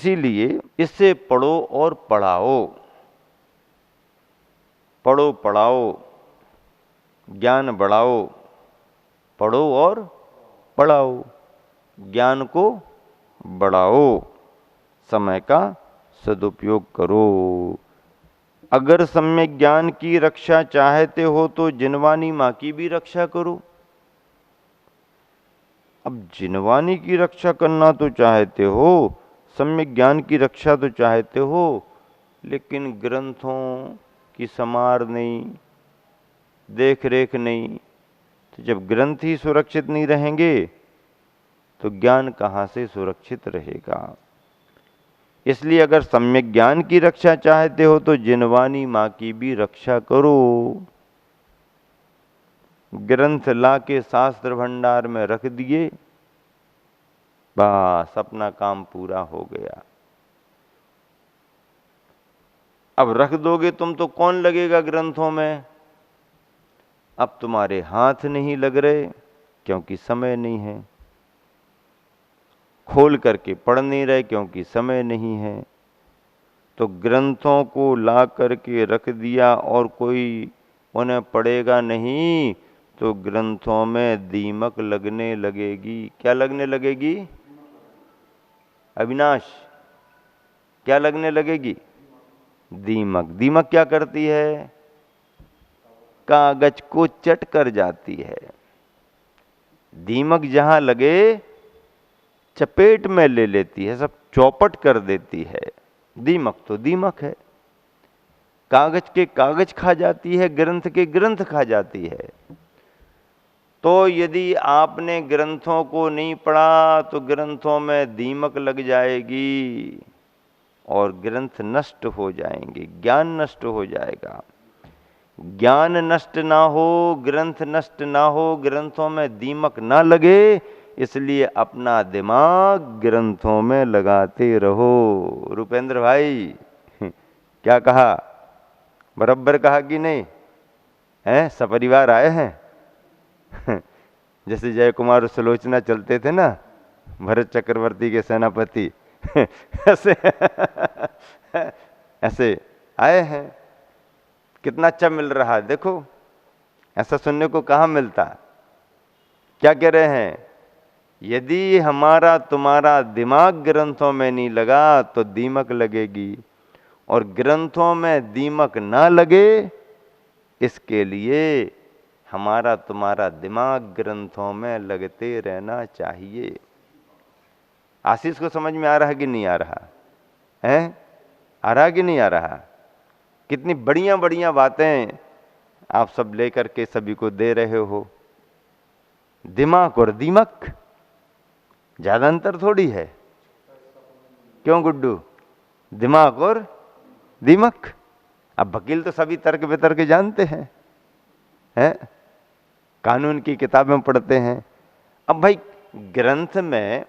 इसीलिए इससे पढ़ो और पढ़ाओ, पढ़ो पढ़ाओ, ज्ञान बढ़ाओ, पढ़ो और पढ़ाओ, ज्ञान को बढ़ाओ, समय का सदुपयोग करो। अगर सम्यक ज्ञान की रक्षा चाहते हो तो जिनवानी माँ की भी रक्षा करो। अब जिनवानी की रक्षा करना तो चाहते हो, सम्यक ज्ञान की रक्षा तो चाहते हो, लेकिन ग्रंथों की समार नहीं, देख रेख नहीं, तो जब ग्रंथ ही सुरक्षित नहीं रहेंगे तो ज्ञान कहाँ से सुरक्षित रहेगा। इसलिए अगर सम्यक ज्ञान की रक्षा चाहते हो तो जिनवानी माँ की भी रक्षा करो। ग्रंथ ला के शास्त्र भंडार में रख दिए, बस अपना काम पूरा हो गया। अब रख दोगे तुम तो कौन लगेगा ग्रंथों में? अब तुम्हारे हाथ नहीं लग रहे क्योंकि समय नहीं है, खोल करके पढ़ नहीं रहे क्योंकि समय नहीं है। तो ग्रंथों को ला करके रख दिया और कोई उन्हें पढ़ेगा नहीं तो ग्रंथों में दीमक लगने लगेगी। क्या लगने लगेगी अविनाश? क्या लगने लगेगी? दीमक। दीमक क्या करती है? कागज को चट कर जाती है। दीमक जहां लगे चपेट में ले लेती है, सब चौपट कर देती है। दीमक तो दीमक है, कागज के कागज खा जाती है, ग्रंथ के ग्रंथ खा जाती है। तो यदि आपने ग्रंथों को नहीं पढ़ा तो ग्रंथों में दीमक लग जाएगी और ग्रंथ नष्ट हो जाएंगे, ज्ञान नष्ट हो जाएगा। ज्ञान नष्ट ना हो, ग्रंथ नष्ट ना हो, ग्रंथों में दीमक ना लगे, इसलिए अपना दिमाग ग्रंथों में लगाते रहो। रुपेंद्र भाई क्या कहा? बराबर कहा कि नहीं? हैं, सपरिवार आए हैं जैसे जय कुमार सुलोचना चलते थे ना, भरत चक्रवर्ती के सेनापति ऐसे ऐसे आए हैं। कितना अच्छा मिल रहा है देखो, ऐसा सुनने को कहाँ मिलता। क्या कह रहे हैं? यदि हमारा तुम्हारा दिमाग ग्रंथों में नहीं लगा तो दीमक लगेगी, और ग्रंथों में दीमक ना लगे इसके लिए हमारा तुम्हारा दिमाग ग्रंथों में लगते रहना चाहिए। आशीष को समझ में आ रहा है कि नहीं आ रहा है? आ रहा कि नहीं आ रहा? कितनी बढ़िया बढ़िया बातें आप सब लेकर के सभी को दे रहे हो। दिमाग और दीमक ज्यादा अंतर थोड़ी है। क्यों गुड्डू? दिमाग और दीमक। अब वकील तो सभी तर्क वितर्क जानते हैं, हैं? कानून की किताबें पढ़ते हैं। अब भाई ग्रंथ में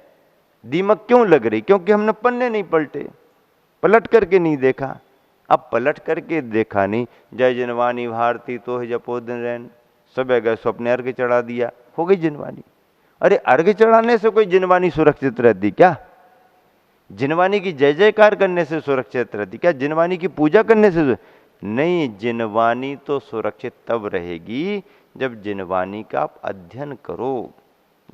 दीमक क्यों लग रही? क्योंकि हमने पन्ने नहीं पलटे, पलट करके नहीं देखा। अब पलट करके देखा नहीं, जय जिनवानी भारती तो है जपो दिन रैन, सुबह गए स्वप्ने अर्घ चढ़ा दिया, हो गई जिनवानी। अरे अर्घ चढ़ाने से कोई जिनवानी सुरक्षित रहती क्या? जिनवानी की जय जयकार करने से सुरक्षित रहती क्या? जिनवानी की पूजा करने से नहीं। जिनवानी तो सुरक्षित तब रहेगी जब जिनवानी का आप अध्ययन करो,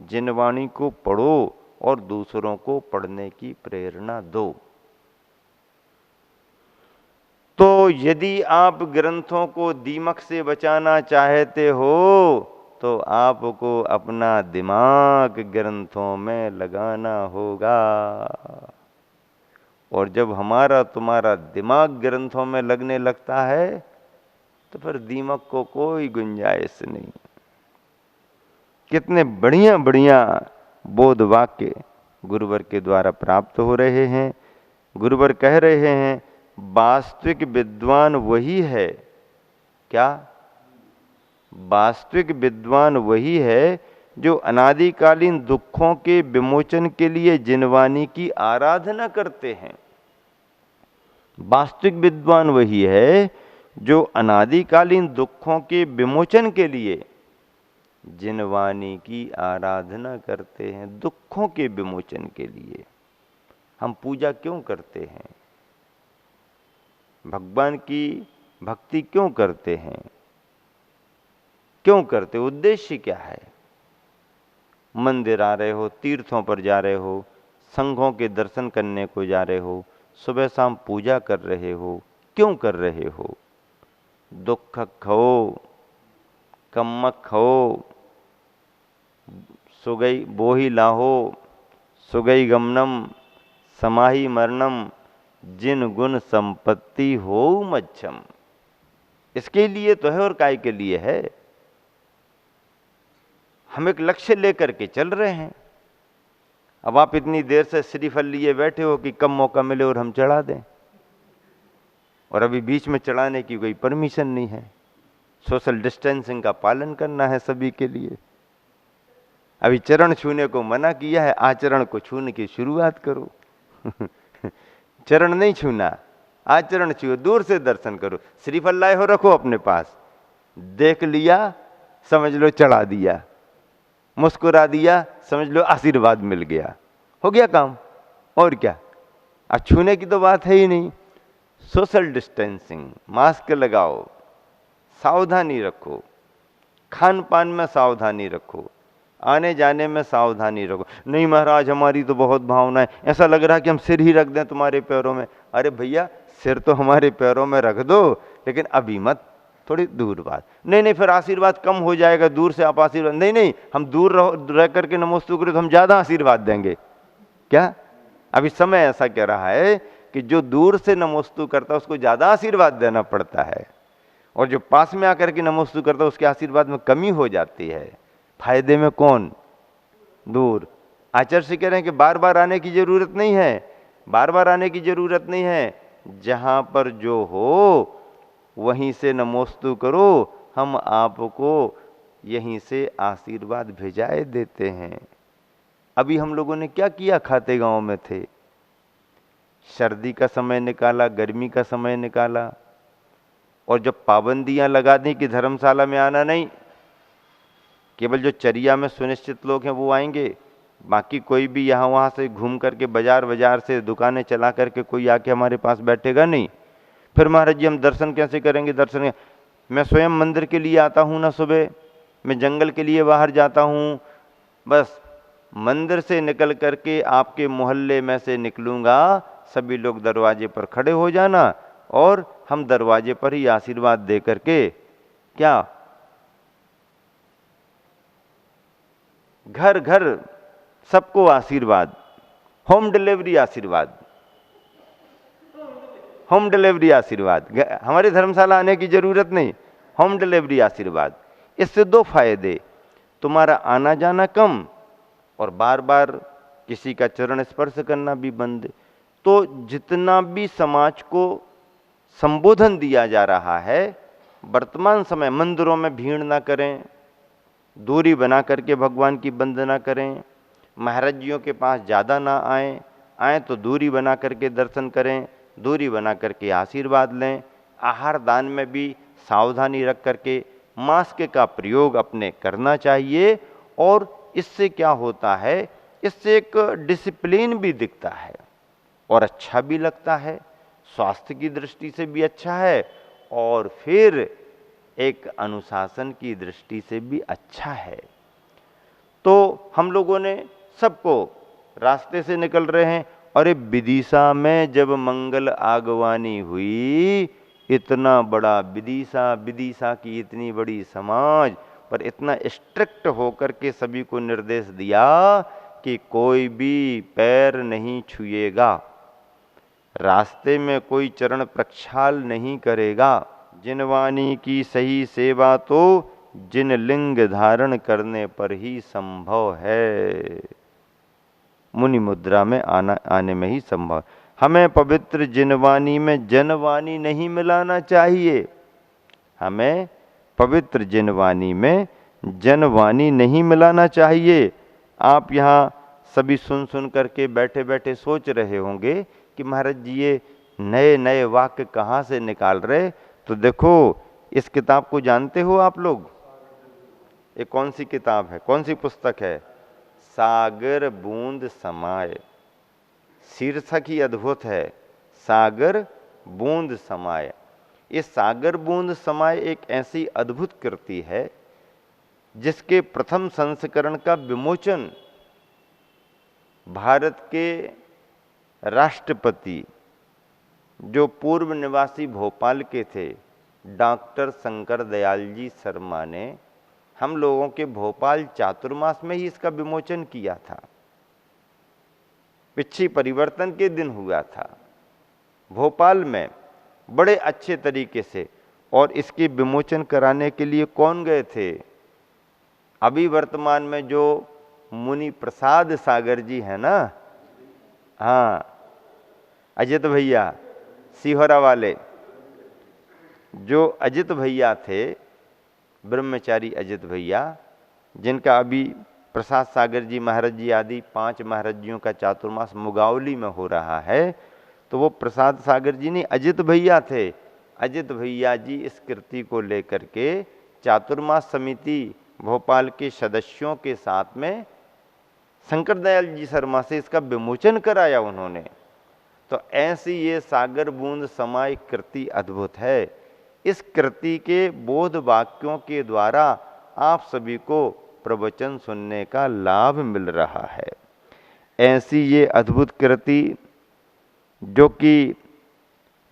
जिनवानी को पढ़ो और दूसरों को पढ़ने की प्रेरणा दो। तो यदि आप ग्रंथों को दीमक से बचाना चाहते हो तो आपको अपना दिमाग ग्रंथों में लगाना होगा। और जब हमारा तुम्हारा दिमाग ग्रंथों में लगने लगता है तो फिर दीमक को कोई गुंजाइश नहीं। कितने बढ़िया बढ़िया बोध वाक्य गुरुवर के द्वारा प्राप्त हो रहे हैं। गुरुवर कह रहे हैं वास्तविक विद्वान वही है। क्या? वास्तविक विद्वान वही है जो अनादिकालीन दुखों के विमोचन के लिए जिनवानी की आराधना करते हैं। वास्तविक विद्वान वही है जो अनादिकालीन दुखों के विमोचन के लिए जिनवानी की आराधना करते हैं, दुखों के विमोचन के लिए। हम पूजा क्यों करते हैं, भगवान की भक्ति क्यों करते हैं, क्यों करते, उद्देश्य क्या है। मंदिर आ रहे हो, तीर्थों पर जा रहे हो, संघों के दर्शन करने को जा रहे हो, सुबह शाम पूजा कर रहे हो, क्यों कर रहे हो। दुख खो कम्मक खो सुगई बोही लाहो सुगई गमनम समाही मरणम जिन गुण संपत्ति हो मच्छम। इसके लिए तो है और काय के लिए है। हम एक लक्ष्य लेकर के चल रहे हैं। अब आप इतनी देर से श्रीफल लिए बैठे हो कि कम मौका मिले और हम चढ़ा दें, और अभी बीच में चढ़ाने की कोई परमिशन नहीं है। सोशल डिस्टेंसिंग का पालन करना है सभी के लिए। अभी चरण छूने को मना किया है, आचरण को छूने की शुरुआत करो। चरण नहीं छूना, आचरण छुओ, दूर से दर्शन करो। श्रीफल लाए हो, रखो अपने पास, देख लिया समझ लो चढ़ा दिया, मुस्कुरा दिया समझ लो आशीर्वाद मिल गया, हो गया काम। और क्या, अब छूने की तो बात है ही नहीं। सोशल डिस्टेंसिंग, मास्क लगाओ, सावधानी रखो, खान पान में सावधानी रखो, आने जाने में सावधानी रखो। नहीं महाराज हमारी तो बहुत भावना है, ऐसा लग रहा है कि हम सिर ही रख दें तुम्हारे पैरों में। अरे भैया सिर तो हमारे पैरों में रख दो, लेकिन अभी मत, थोड़ी दूर बात। नहीं नहीं फिर आशीर्वाद कम हो जाएगा, दूर से आप आशीर्वाद, नहीं नहीं हम दूर रह करके नमोस्तु करें तो हम ज्यादा आशीर्वाद देंगे क्या। अभी समय ऐसा कह रहा है कि जो दूर से नमोस्तु करता है उसको ज्यादा आशीर्वाद देना पड़ता है, और जो पास में आकर के नमोस्तु करता है उसके आशीर्वाद में कमी हो जाती है। फायदे में कौन, दूर। आचार्य से कह रहे हैं कि बार बार आने की जरूरत नहीं है, बार बार आने की जरूरत नहीं है, जहां पर जो हो वहीं से नमोस्तु करो, हम आपको यहीं से आशीर्वाद भेजाए देते हैं। अभी हम लोगों ने क्या किया, खाते गांव में थे, सर्दी का समय निकाला, गर्मी का समय निकाला, और जब पाबंदियां लगा दी कि धर्मशाला में आना नहीं, केवल जो चरिया में सुनिश्चित लोग हैं वो आएंगे, बाकी कोई भी यहाँ वहाँ से घूम करके बाजार से दुकानें चला करके कोई आके हमारे पास बैठेगा नहीं। फिर महाराज जी हम दर्शन कैसे करेंगे, दर्शन मैं स्वयं मंदिर के लिए आता हूँ ना, सुबह मैं जंगल के लिए बाहर जाता हूँ, बस मंदिर से निकल करके आपके मोहल्ले में से निकलूंगा, सभी लोग दरवाजे पर खड़े हो जाना, और हम दरवाजे पर ही आशीर्वाद दे करके क्या, घर घर सबको आशीर्वाद, होम डिलीवरी आशीर्वाद, होम डिलीवरी आशीर्वाद। हमारी धर्मशाला आने की जरूरत नहीं, होम डिलीवरी आशीर्वाद। इससे दो फायदे, तुम्हारा आना जाना कम, और बार बार किसी का चरण स्पर्श करना भी बंद। तो जितना भी समाज को संबोधन दिया जा रहा है वर्तमान समय, मंदिरों में भीड़ ना करें, दूरी बना करके भगवान की वंदना करें, महाराज जियों के पास ज़्यादा ना आए तो दूरी बना करके दर्शन करें, दूरी बना करके आशीर्वाद लें, आहार दान में भी सावधानी रख करके मास्क का प्रयोग अपने करना चाहिए। और इससे क्या होता है, इससे एक डिसिप्लिन भी दिखता है और अच्छा भी लगता है, स्वास्थ्य की दृष्टि से भी अच्छा है, और फिर एक अनुशासन की दृष्टि से भी अच्छा है। तो हम लोगों ने सबको रास्ते से निकल रहे हैं, अरे विदिशा में जब मंगल आगवानी हुई, इतना बड़ा विदिशा की इतनी बड़ी समाज पर इतना स्ट्रिक्ट होकर के सभी को निर्देश दिया कि कोई भी पैर नहीं छुएगा, रास्ते में कोई चरण प्रक्षाल नहीं करेगा। जिनवानी की सही सेवा तो जिन लिंग धारण करने पर ही संभव है, मुनि मुद्रा में आने में ही संभव। हमें पवित्र जिनवानी में जनवानी नहीं मिलाना चाहिए, हमें पवित्र जिनवानी में जनवानी नहीं मिलाना चाहिए। आप यहाँ सभी सुन सुन करके बैठे बैठे सोच रहे होंगे कि महाराज जी ये नए नए वाक्य कहाँ से निकाल रहे। तो देखो इस किताब को जानते हो आप लोग, ये कौन सी किताब है, कौन सी पुस्तक है, सागर बूंद समाए। शीर्षक ही अद्भुत है, सागर बूंद समाय। इस सागर बूंद समाय एक ऐसी अद्भुत कृति है जिसके प्रथम संस्करण का विमोचन भारत के राष्ट्रपति, जो पूर्व निवासी भोपाल के थे, डॉक्टर शंकर दयाल जी शर्मा ने हम लोगों के भोपाल चातुर्मास में ही इसका विमोचन किया था। पिछी परिवर्तन के दिन हुआ था भोपाल में बड़े अच्छे तरीके से। और इसके विमोचन कराने के लिए कौन गए थे? अभी वर्तमान में जो मुनि प्रसाद सागर जी हैं ना, हाँ, अजित भैया सिहोरा वाले, जो अजित भैया थे, ब्रह्मचारी अजित भैया, जिनका अभी प्रसाद सागर जी महाराज जी आदि 5 महाराज जियों का चातुर्मास मुगावली में हो रहा है, तो वो प्रसाद सागर जी नहीं, अजित भैया थे। अजित भैया जी इस कृति को लेकर के चातुर्मास समिति भोपाल के सदस्यों के साथ में शंकर दयाल जी शर्मा से इसका विमोचन कराया उन्होंने। तो ऐसी ये सागर बूंद समाय कृति अद्भुत है। इस कृति के बोध वाक्यों के द्वारा आप सभी को प्रवचन सुनने का लाभ मिल रहा है। ऐसी ये अद्भुत कृति जो कि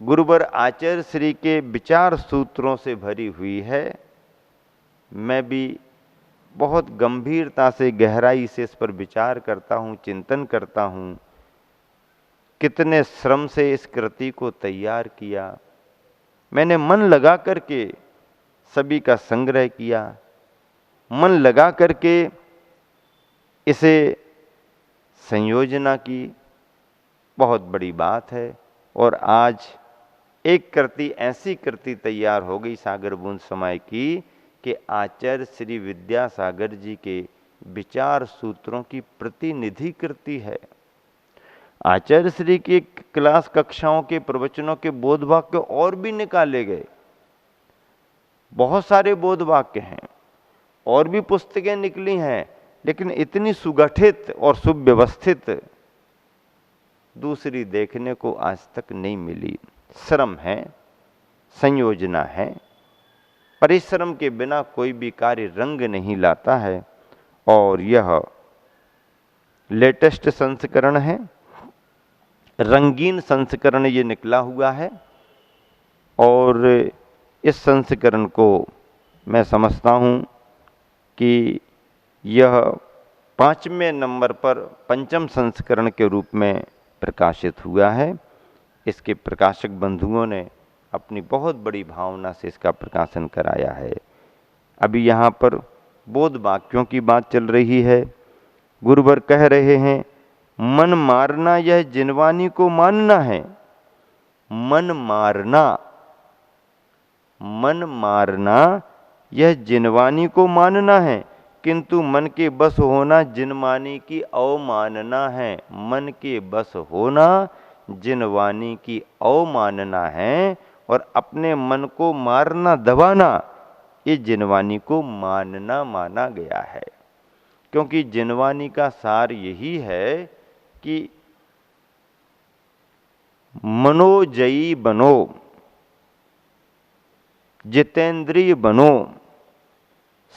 गुरुवर आचार्य श्री के विचार सूत्रों से भरी हुई है, मैं भी बहुत गंभीरता से गहराई से इस पर विचार करता हूँ, चिंतन करता हूँ। कितने श्रम से इस कृति को तैयार किया, मैंने मन लगा करके सभी का संग्रह किया, मन लगा करके इसे संयोजना की। बहुत बड़ी बात है। और आज एक कृति, ऐसी कृति तैयार हो गई सागर बूंद समाय की कि आचार्य श्री विद्यासागर जी के विचार सूत्रों की प्रतिनिधि कृति है। आचार्य श्री की क्लास कक्षाओं के प्रवचनों के बोध वाक्य और भी निकाले गए, बहुत सारे बोध वाक्य हैं, और भी पुस्तकें निकली हैं, लेकिन इतनी सुगठित और सुव्यवस्थित दूसरी देखने को आज तक नहीं मिली। श्रम है, संयोजना है, परिश्रम के बिना कोई भी कार्य रंग नहीं लाता है। और यह लेटेस्ट संस्करण है, रंगीन संस्करण ये निकला हुआ है। और इस संस्करण को मैं समझता हूँ कि यह 5वें नंबर पर पंचम संस्करण के रूप में प्रकाशित हुआ है। इसके प्रकाशक बंधुओं ने अपनी बहुत बड़ी भावना से इसका प्रकाशन कराया है। अभी यहाँ पर बोध वाक्यों की बात चल रही है। गुरुवर कह रहे हैं, मन मारना यह जिनवानी को मानना है। मन मारना, मन मारना यह जिनवानी को मानना है, किंतु मन के बस होना जिनवानी की अवमानना है। मन के बस होना जिनवानी की अवमानना है, और अपने मन को मारना, दबाना, ये जिनवानी को मानना माना गया है। क्योंकि जिनवानी का सार यही है कि मनोजयी बनो, जितेंद्रिय बनो,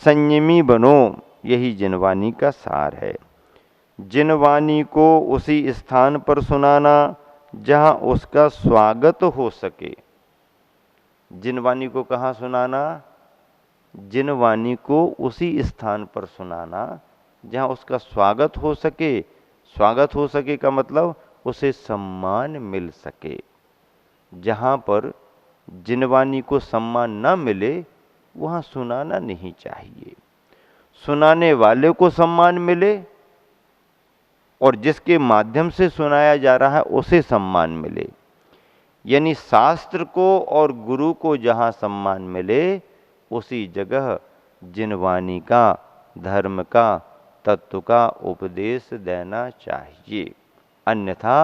संयमी बनो, यही जिनवानी का सार है। जिनवानी को उसी स्थान पर सुनाना जहां उसका स्वागत हो सके। जिनवानी को कहाँ सुनाना? जिनवानी को उसी स्थान पर सुनाना जहां उसका स्वागत हो सके। स्वागत हो सके का मतलब उसे सम्मान मिल सके। जहां पर जिनवानी को सम्मान न मिले वहां सुनाना नहीं चाहिए। सुनाने वाले को सम्मान मिले और जिसके माध्यम से सुनाया जा रहा है उसे सम्मान मिले। यानी शास्त्र को और गुरु को जहां सम्मान मिले उसी जगह जिनवानी का, धर्म का, तत्व का उपदेश देना चाहिए। अन्यथा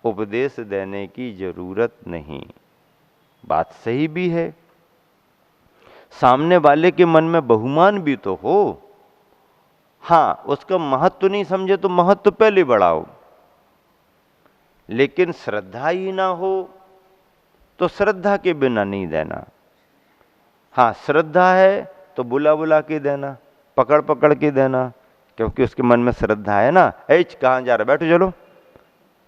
उपदेश देने की जरूरत नहीं। बात सही भी है। सामने वाले के मन में बहुमान भी तो हो। हाँ, उसका महत्व नहीं समझे तो महत्व पहले बढ़ाओ। लेकिन श्रद्धा ही ना हो तो श्रद्धा के बिना नहीं देना। हाँ, श्रद्धा है तो बुला बुला के देना, पकड़ पकड़ के देना, क्योंकि उसके मन में श्रद्धा है ना। कहाँ जा रहा, बैठो चलो,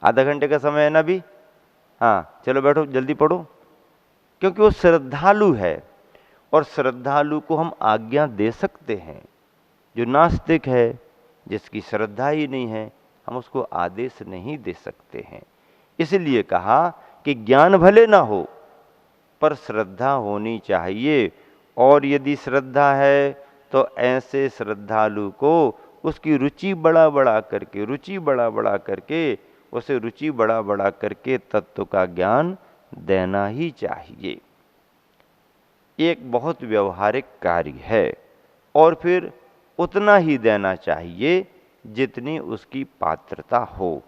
आधा घंटे का समय है ना अभी, हाँ चलो बैठो जल्दी पढ़ो, क्योंकि वो श्रद्धालु है। और श्रद्धालु को हम आज्ञा दे सकते हैं। जो नास्तिक है, जिसकी श्रद्धा ही नहीं है, हम उसको आदेश नहीं दे सकते हैं। इसलिए कहा कि ज्ञान भले ना हो पर श्रद्धा होनी चाहिए। और यदि श्रद्धा है तो ऐसे श्रद्धालु को उसकी रुचि बढ़ा बढ़ा करके उसे रुचि बढ़ा बढ़ा करके तत्व का ज्ञान देना ही चाहिए। एक बहुत व्यवहारिक कार्य है। और फिर उतना ही देना चाहिए जितनी उसकी पात्रता हो,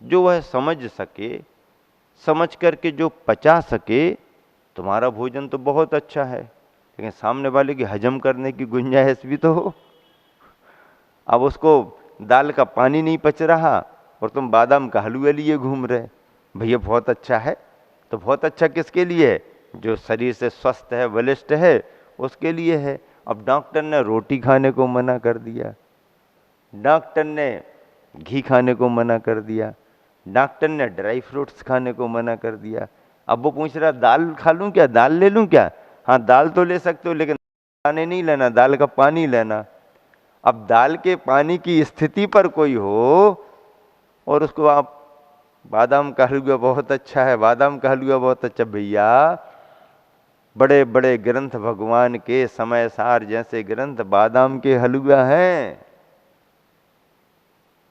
जो वह समझ सके, समझ करके जो पचा सके। तुम्हारा भोजन तो बहुत अच्छा है, लेकिन सामने वाले की हजम करने की गुंजाइश भी तो हो। अब उसको दाल का पानी नहीं पच रहा और तुम बादाम का हलवा लिए घूम रहे, भैया बहुत अच्छा है। तो बहुत अच्छा किसके लिए है? जो शरीर से स्वस्थ है, बलिष्ठ है, उसके लिए है। अब डॉक्टर ने रोटी खाने को मना कर दिया, डॉक्टर ने घी खाने को मना कर दिया, डॉक्टर ने ड्राई फ्रूट्स खाने को मना कर दिया। अब वो पूछ रहा दाल खा लूं क्या, दाल ले लूं क्या? हाँ दाल तो ले सकते हो, लेकिन पानी नहीं लेना, दाल का पानी लेना। अब दाल के पानी की स्थिति पर कोई हो और उसको आप बादाम का हलवा बहुत अच्छा है, बादाम का हलवा बहुत अच्छा, भैया बड़े बड़े ग्रंथ भगवान के समय सार जैसे ग्रंथ बादाम के हलवा हैं।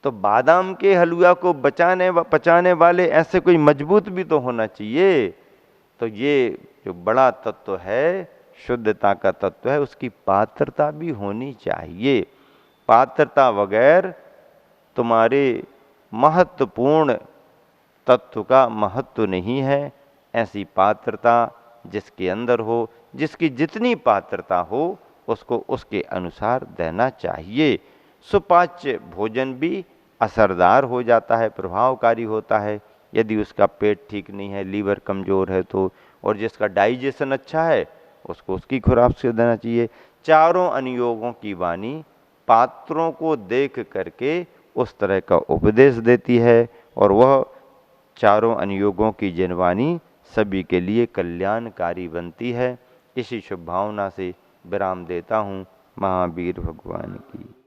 तो बादाम के हलवा को पचाने वाले ऐसे कोई मजबूत भी तो होना चाहिए। तो ये जो बड़ा तत्व है, शुद्धता का तत्व है, उसकी पात्रता भी होनी चाहिए। पात्रता बगैर तुम्हारे महत्वपूर्ण तत्व का महत्व नहीं है। ऐसी पात्रता जिसके अंदर हो, जिसकी जितनी पात्रता हो, उसको उसके अनुसार देना चाहिए। सुपाच्य भोजन भी असरदार हो जाता है, प्रभावकारी होता है यदि उसका पेट ठीक नहीं है, लीवर कमजोर है तो। और जिसका डाइजेशन अच्छा है उसको उसकी खुराक से देना चाहिए। चारों अनुयोगों की वाणी पात्रों को देख करके उस तरह का उपदेश देती है, और वह चारों अनुयोगों की जिनवाणी सभी के लिए कल्याणकारी बनती है। इसी शुभ भावना से विराम देता हूँ। महावीर भगवान की।